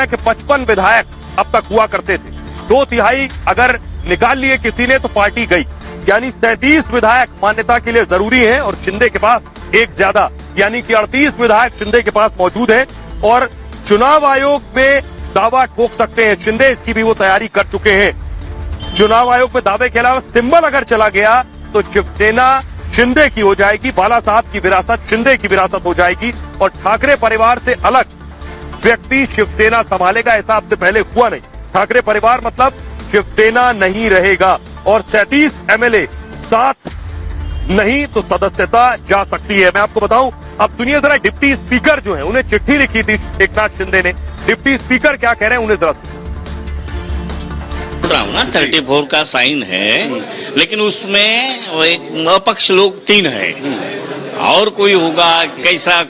S1: के 55 विधायक अब तक हुआ करते थे। 2/3 अगर निकाल लिए किसी ने तो पार्टी गई, यानी 37 विधायक मान्यता के लिए जरूरी हैं और शिंदे के पास एक ज्यादा, यानी कि 38 विधायक शिंदे के पास मौजूद हैं। और चुनाव आयोग में दावा ठोक सकते हैं शिंदे, इसकी भी वो तैयारी कर चुके हैं। चुनाव आयोग में दावे के अलावा सिंबल अगर चला गया तो शिवसेना शिंदे की हो जाएगी, बाला साहब की विरासत शिंदे की विरासत हो जाएगी और ठाकरे परिवार से अलग व्यक्ति शिवसेना संभालेगा। ऐसा आपसे पहले हुआ नहीं। ठाकरे परिवार मतलब शिवसेना नहीं रहेगा और 37 एमएलए 7 नहीं तो सदस्यता जा सकती है। मैं आपको बताऊं, अब सुनिए जरा डिप्टी स्पीकर जो है, उन्हें चिट्ठी लिखी थी एकनाथ शिंदे ने। डिप्टी स्पीकर क्या कह रहे हैं उन्हें जरा
S11: बोल रहा हूँ ना, 34 का साइन है, लेकिन उसमें वो एक अपक्ष लोग 3 है और कोई होगा कैसा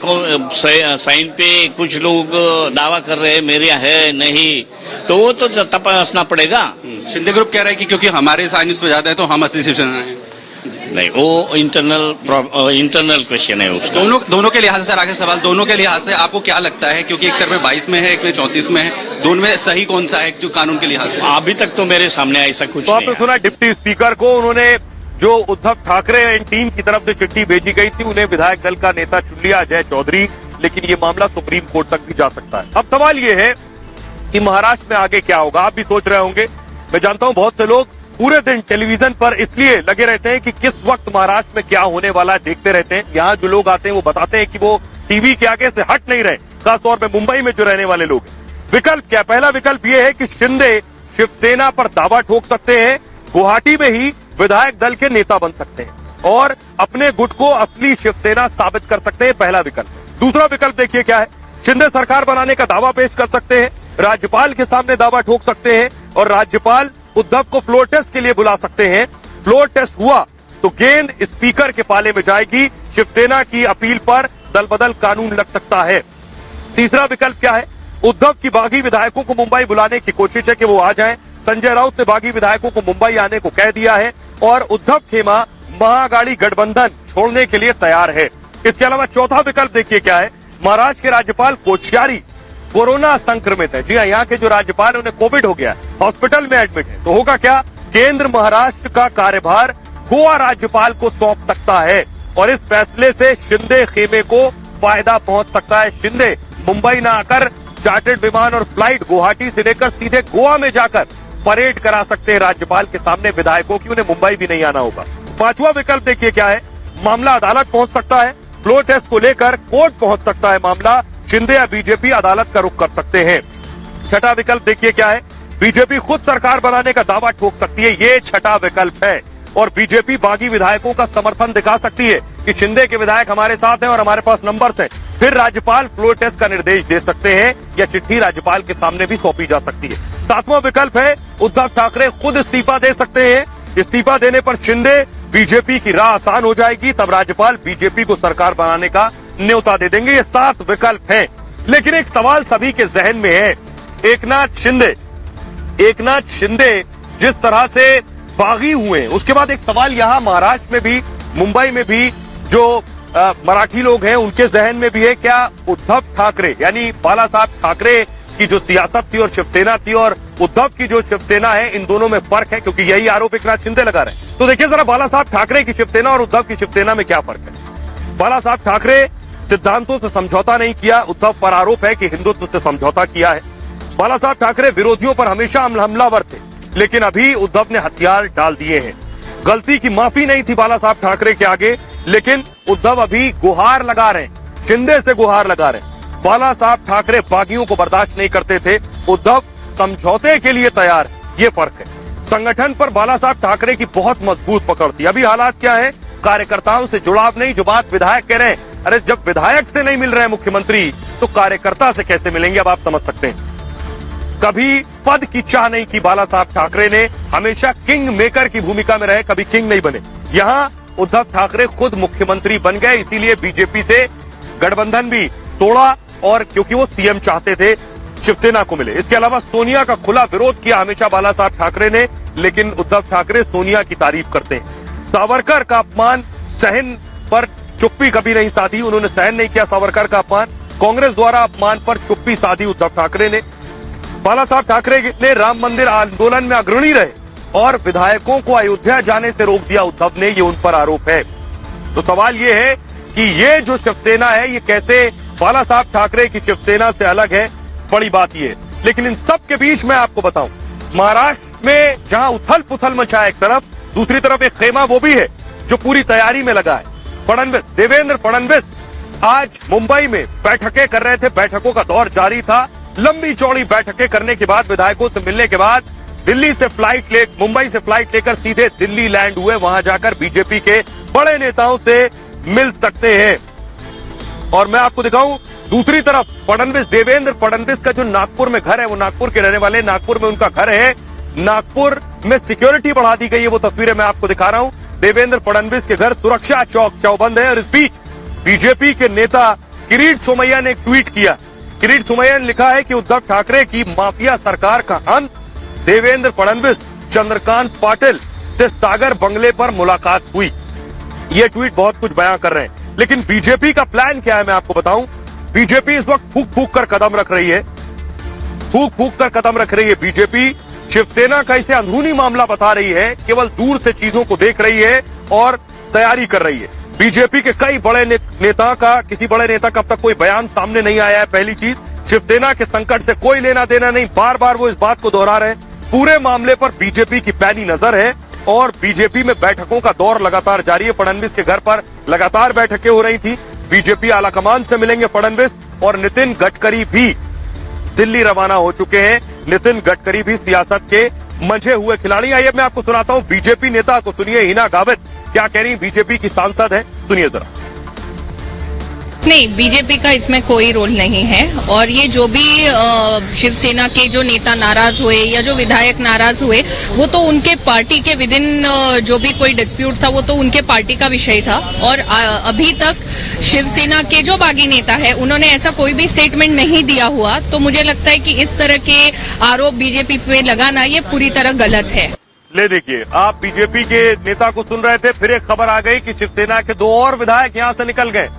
S11: साइन पे कुछ लोग दावा कर रहे हैं मेरे है नहीं, तो वो तो तपासना पड़ेगा।
S12: शिंदे ग्रुप कह रहा है कि क्योंकि हमारे साइन उस पर ज्यादा है तो हम असली शिवसेना हैं।
S11: नहीं, वो इंटरनल क्वेश्चन है उसका।
S12: दोनों के लिहाज से सर, आगे सवाल दोनों के लिहाज से आपको क्या लगता है, क्योंकि एक तरफ में 22 में है, एक में 34 में है, दोनों में सही कौन सा है जो कानून के लिहाज से?
S11: अभी तक तो मेरे सामने ऐसा कुछ
S1: तो
S11: नहीं।
S1: आपने सुना डिप्टी स्पीकर को, उन्होंने जो उद्धव ठाकरे एंड टीम की तरफ से चिट्ठी भेजी गई थी, उन्हें विधायक दल का नेता चुन लिया अजय चौधरी, लेकिन ये मामला सुप्रीम कोर्ट तक भी जा सकता है। अब सवाल ये है कि महाराष्ट्र में आगे क्या होगा। आप भी सोच रहे होंगे, मैं जानता हूं बहुत से लोग पूरे दिन टेलीविजन पर इसलिए लगे रहते हैं कि किस वक्त महाराष्ट्र में क्या होने वाला है देखते रहते हैं। यहाँ जो लोग आते हैं वो बताते हैं कि वो टीवी के आगे से हट नहीं रहे, खासतौर पर मुंबई में जो रहने वाले लोग। विकल्प क्या? पहला विकल्प ये है कि शिंदे शिवसेना पर दावा ठोक सकते हैं, गुवाहाटी में ही विधायक दल के नेता बन सकते हैं और अपने गुट को असली शिवसेना साबित कर सकते हैं। पहला विकल्प। दूसरा विकल्प देखिए क्या है, शिंदे सरकार बनाने का दावा पेश कर सकते हैं, राज्यपाल के सामने दावा ठोक सकते हैं और राज्यपाल उद्धव को फ्लोर टेस्ट के लिए बुला सकते हैं। फ्लोर टेस्ट हुआ तो गेंद स्पीकर के पाले में जाएगी, शिवसेना की अपील पर दल बदल कानून लग सकता है। तीसरा विकल्प क्या है, उद्धव की बागी विधायकों को मुंबई बुलाने की कोशिश है कि वो आ जाएं। संजय राउत ने बागी विधायकों को मुंबई आने को कह दिया है और उद्धव खेमा महाअघाड़ी गठबंधन छोड़ने के लिए तैयार है। इसके अलावा चौथा विकल्प देखिए क्या है, महाराष्ट्र के राज्यपाल कोश्यारी कोरोना संक्रमित है। जी हाँ, यहाँ के जो राज्यपाल उन्हें कोविड हो गया, हॉस्पिटल में एडमिट है। तो होगा क्या, केंद्र महाराष्ट्र का कार्यभार गोवा राज्यपाल को सौंप सकता है और इस फैसले से शिंदे खेमे को फायदा पहुंच सकता है। शिंदे मुंबई न आकर चार्टर्ड विमान और फ्लाइट गुवाहाटी से लेकर सीधे गोवा में जाकर परेड करा सकते हैं राज्यपाल के सामने विधायकों की, उन्हें मुंबई भी नहीं आना होगा। पांचवा विकल्प देखिए क्या है, मामला अदालत पहुंच सकता है, फ्लोर टेस्ट को लेकर कोर्ट पहुंच सकता है मामला, शिंदे या बीजेपी अदालत का रुख कर सकते हैं। छठा विकल्प देखिए क्या है, बीजेपी खुद सरकार बनाने का दावा ठोक सकती है, ये छठा विकल्प है और बीजेपी बागी विधायकों का समर्थन दिखा सकती है कि शिंदे के विधायक हमारे साथ हैं और हमारे पास नंबर्स हैं। फिर राज्यपाल फ्लोर टेस्ट का निर्देश दे सकते हैं या चिट्ठी राज्यपाल के सामने भी सौंपी जा सकती है। सातवां विकल्प है, उद्धव ठाकरे खुद इस्तीफा दे सकते हैं, इस्तीफा देने पर शिंदे बीजेपी की राह आसान हो जाएगी, तब राज्यपाल बीजेपी को सरकार बनाने का न्योता दे देंगे। ये 7 विकल्प हैं, लेकिन एक सवाल सभी के जहन में है, एकनाथ शिंदे जिस तरह से बागी हुए, उसके बाद एक सवाल यहाँ महाराष्ट्र में भी मुंबई में भी जो मराठी लोग हैं उनके जहन में भी है, क्या उद्धव ठाकरे यानी बाला साहब ठाकरे की जो सियासत थी और शिवसेना थी और उद्धव की जो शिवसेना है, इन दोनों में फर्क है? क्योंकि यही आरोप एकनाथ शिंदे लगा रहे हैं। तो देखिए जरा बाला साहब ठाकरे की शिवसेना और उद्धव की शिवसेना में क्या फर्क है। बाला साहब ठाकरे सिद्धांतों से समझौता नहीं किया, उद्धव पर आरोप है कि हिंदुत्व से समझौता किया है। बाला साहब ठाकरे विरोधियों पर हमेशा हमलावर थे, लेकिन अभी उद्धव ने हथियार डाल दिए हैं। गलती की माफी नहीं थी बाला साहब ठाकरे के आगे, लेकिन उद्धव अभी गुहार लगा रहे हैं, शिंदे से गुहार लगा रहे हैं। बाला साहब ठाकरे बागियों को बर्दाश्त नहीं करते थे, उद्धव समझौते के लिए तैयार है, ये फर्क है। संगठन पर बाला साहब ठाकरे की बहुत मजबूत पकड़ थी। अभी हालात क्या है, कार्यकर्ताओं से जुड़ाव नहीं, जो बात विधायक कह रहे हैं, अरे जब विधायक से नहीं मिल रहे मुख्यमंत्री तो कार्यकर्ता से कैसे मिलेंगे, अब आप समझ सकते हैं। कभी पद की चाह नहीं की बाला साहब ठाकरे ने, हमेशा किंग मेकर की भूमिका में रहे, कभी किंग नहीं बने। यहाँ उद्धव ठाकरे खुद मुख्यमंत्री बन गए, इसीलिए बीजेपी से गठबंधन भी तोड़ा और क्योंकि वो सीएम चाहते थे शिवसेना को मिले। इसके अलावा सोनिया का खुला विरोध किया हमेशा बाला साहब ठाकरे ने, लेकिन उद्धव ठाकरे सोनिया की तारीफ करते हैं। सावरकर का अपमान सहन पर चुप्पी कभी नहीं साधी, उन्होंने सहन नहीं किया सावरकर का अपमान। कांग्रेस द्वारा अपमान पर चुप्पी साधी उद्धव ठाकरे ने। बाला साहब ठाकरे ने राम मंदिर आंदोलन में अग्रणी रहे और विधायकों को अयोध्या जाने से रोक दिया उद्धव ने, ये उन पर आरोप है। तो सवाल ये है कि ये जो शिवसेना है ये कैसे बाला साहब ठाकरे की शिवसेना से अलग है, बड़ी बात ये है। लेकिन इन सब के बीच मैं आपको बताऊं, महाराष्ट्र में जहां उथल पुथल मचा है एक तरफ, दूसरी तरफ एक खेमा वो भी है जो पूरी तैयारी में लगा है। फडणवीस, देवेंद्र फडणवीस आज मुंबई में बैठकें कर रहे थे, बैठकों का दौर जारी था। लंबी चौड़ी बैठकें करने के बाद, विधायकों से मिलने के बाद दिल्ली से मुंबई से फ्लाइट लेकर सीधे दिल्ली लैंड हुए। वहां जाकर बीजेपी के बड़े नेताओं से मिल सकते हैं। और मैं आपको दिखाऊं दूसरी तरफ फडणवीस, देवेंद्र फडणवीस का जो नागपुर में घर है, वो नागपुर के रहने वाले, नागपुर में उनका घर है। नागपुर में सिक्योरिटी बढ़ा दी गई है। वो तस्वीरें मैं आपको दिखा रहा हूं। देवेंद्र फडणवीस के घर सुरक्षा चौक चौबंद है। और इस बीच बीजेपी के नेता किरीट सोमैया ने एक ट्वीट किया। किरीट सोमैया ने लिखा है कि उद्धव ठाकरे की माफिया सरकार का अंत, देवेंद्र फडणवीस, चंद्रकांत पाटिल से सागर बंगले पर मुलाकात हुई। ये ट्वीट बहुत कुछ बयां कर रहे हैं। लेकिन बीजेपी का प्लान क्या है मैं आपको बताऊं। बीजेपी इस वक्त फूक फूक कर कदम रख रही है। फूक फूक कर कदम रख रही है बीजेपी। शिवसेना का इसे अंदरूनी मामला बता रही है, केवल दूर से चीजों को देख रही है और तैयारी कर रही है। बीजेपी के कई बड़े किसी बड़े नेता का अब तक कोई बयान सामने नहीं आया है। पहली चीज, शिवसेना के संकट से कोई लेना देना नहीं। बार बार वो इस बात को दोहरा रहे हैं। पूरे मामले पर बीजेपी की पैनी नजर है और बीजेपी में बैठकों का दौर लगातार जारी है। फडणवीस के घर पर लगातार बैठकें हो रही थी। बीजेपी आलाकमान से मिलेंगे फडणवीस और नितिन गडकरी भी दिल्ली रवाना हो चुके हैं। नितिन गडकरी भी सियासत के मंझे हुए खिलाड़ी। आइए मैं आपको सुनाता हूं बीजेपी नेता को, सुनिए हिना गावित क्या कह रही। बीजेपी की सांसद है, सुनिए जरा।
S13: नहीं, बीजेपी का इसमें कोई रोल नहीं है। और ये जो भी शिवसेना के जो नेता नाराज हुए या जो विधायक नाराज हुए, वो तो उनके पार्टी के विद इन जो भी कोई डिस्प्यूट था, वो तो उनके पार्टी का विषय था। और अभी तक शिवसेना के जो बागी नेता है, उन्होंने ऐसा कोई भी स्टेटमेंट नहीं दिया हुआ। तो मुझे लगता है कि इस तरह के आरोप बीजेपी पे लगाना ये पूरी तरह गलत है।
S1: ले देखिए, आप बीजेपी के नेता को सुन रहे थे, फिर एक खबर आ गई कि शिवसेना के 2 और विधायक यहां से निकल गए।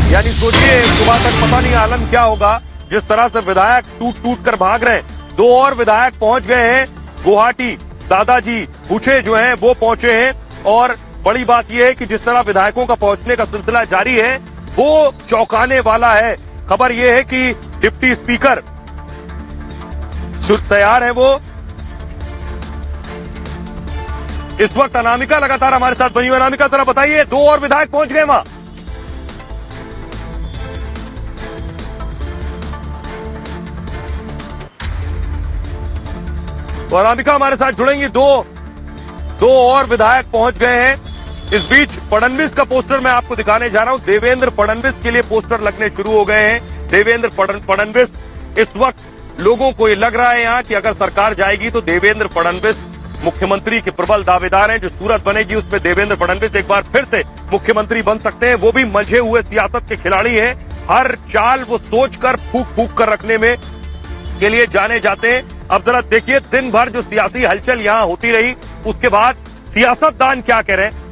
S1: यानी सोचिए सुबह तक पता नहीं आलम क्या होगा। जिस तरह से विधायक टूट टूट कर भाग रहे हैं, 2 और विधायक पहुंच गए हैं गुवाहाटी। दादाजी भूसे जो हैं वो पहुंचे हैं। और बड़ी बात यह है कि जिस तरह विधायकों का पहुंचने का सिलसिला जारी है, वो चौंकाने वाला है। खबर यह है कि डिप्टी स्पीकर तैयार है। वो इस वक्त अनामिका लगातार हमारे साथ बनी हुई। अनामिका जरा बताइए, 2 और विधायक पहुंच गए वहां। तो अनामिका हमारे साथ जुड़ेंगी। 2 और विधायक पहुंच गए हैं। इस बीच फडणवीस का पोस्टर मैं आपको दिखाने जा रहा हूं। देवेंद्र फडणवीस के लिए पोस्टर लगने शुरू हो गए हैं। देवेंद्र फडणवीस, इस वक्त लोगों को ये लग रहा है यहां कि अगर सरकार जाएगी तो देवेंद्र फडणवीस मुख्यमंत्री के प्रबल दावेदार हैं। जो सूरत बनेगी उसमें देवेंद्र फडणवीस एक बार फिर से मुख्यमंत्री बन सकते हैं। वो भी मंझे हुए सियासत के खिलाड़ी हैं। हर चाल वो सोचकर फूक फूक कर रखने में के लिए जाने जाते हैं। अब जरा देखिए, दिन भर जो सियासी हलचल यहां होती रही, उसके बाद सियासतदान क्या कह रहे हैं।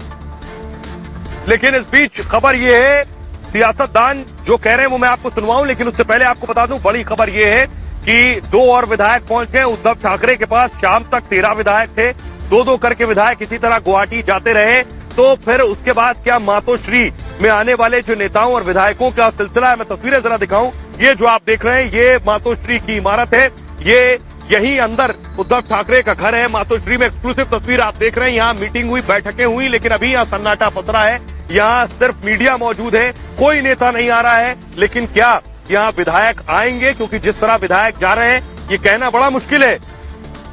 S1: लेकिन इस बीच खबर यह है, सियासतदान जो कह रहे हैं वो मैं आपको सुनवाऊं, लेकिन उससे पहले आपको बता दूं बड़ी खबर यह है कि 2 और विधायक पहुंच गए उद्धव ठाकरे के पास। शाम तक 13 विधायक थे। 2-2 करके विधायक इसी तरह गुवाहाटी जाते रहे। तो फिर उसके बाद क्या मातोश्री में आने वाले जो नेताओं और विधायकों का सिलसिला है, मैं तस्वीरें जरा दिखाऊं। ये जो आप देख रहे हैं, ये मातोश्री की इमारत है। ये यही अंदर उद्धव ठाकरे का घर है। मातोश्री में एक्सक्लूसिव तस्वीर आप देख रहे हैं। यहाँ मीटिंग हुई, बैठकें हुई, लेकिन अभी यहाँ सन्नाटा पसरा है। यहाँ सिर्फ मीडिया मौजूद है, कोई नेता नहीं आ रहा है। लेकिन क्या यहाँ विधायक आएंगे? क्योंकि जिस तरह विधायक जा रहे हैं, ये कहना बड़ा मुश्किल है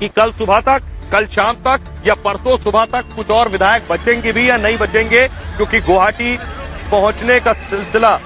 S1: कि कल सुबह तक, कल शाम तक या परसों सुबह तक कुछ और विधायक बचेंगे भी या नहीं बचेंगे, क्योंकि गुवाहाटी पहुंचने का सिलसिला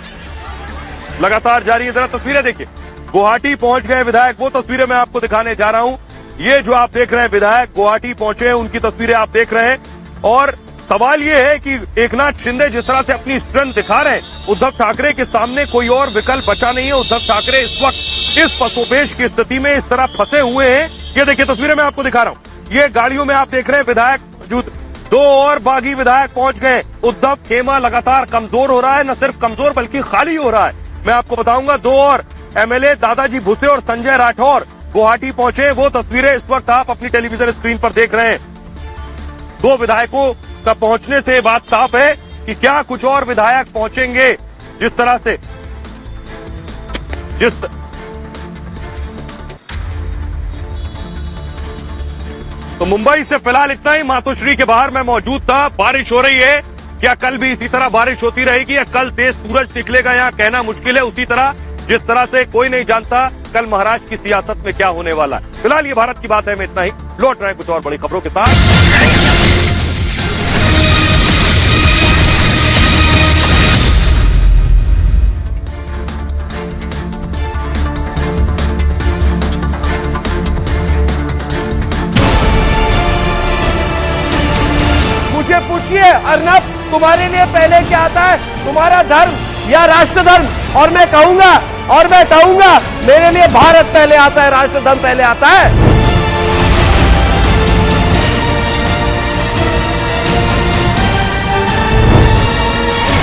S1: लगातार जारी है। जरा तस्वीरें देखिए, गुवाहाटी पहुंच गए विधायक, वो तस्वीरें मैं आपको दिखाने जा रहा हूं। ये जो आप देख रहे हैं विधायक गुवाहाटी पहुंचे हैं, उनकी तस्वीरें आप देख रहे हैं। और सवाल ये है कि एकनाथ शिंदे जिस तरह से अपनी स्ट्रेंथ दिखा रहे हैं, उद्धव ठाकरे के सामने कोई और विकल्प बचा नहीं है। उद्धव ठाकरे इस वक्त इस पसोपेश की स्थिति में इस तरह फंसे हुए हैं। ये देखिए तस्वीरें मैं आपको दिखा रहा हूं। ये गाड़ियों में आप देख रहे हैं विधायक मौजूद। 2 और बागी विधायक पहुंच गए। उद्धव खेमा लगातार कमजोर हो रहा है, न सिर्फ कमजोर बल्कि खाली हो रहा है। मैं आपको बताऊंगा, 2 और एमएलए दादाजी भूसे और संजय राठौर गुवाहाटी पहुंचे। वो तस्वीरें इस वक्त आप अपनी टेलीविजन स्क्रीन पर देख रहे हैं। 2 विधायकों का पहुंचने से बात साफ है कि क्या कुछ और विधायक पहुंचेंगे। जिस तरह से तो मुंबई से फिलहाल इतना ही। मातोश्री के बाहर मैं मौजूद था। बारिश हो रही है, क्या कल भी इसी तरह बारिश होती रहेगी या कल तेज सूरज निकलेगा, यहाँ कहना मुश्किल है। उसी तरह जिस तरह से कोई नहीं जानता कल महाराष्ट्र की सियासत में क्या होने वाला है। फिलहाल ये भारत की बात है में इतना ही। लौट रहे हैं कुछ और बड़ी खबरों के साथ।
S14: मुझे पूछिए अर्नब, तुम्हारे लिए पहले क्या आता है, तुम्हारा धर्म या राष्ट्र धर्म? और मैं कहूंगा मेरे लिए भारत पहले आता है, राष्ट्र धर्म पहले आता है।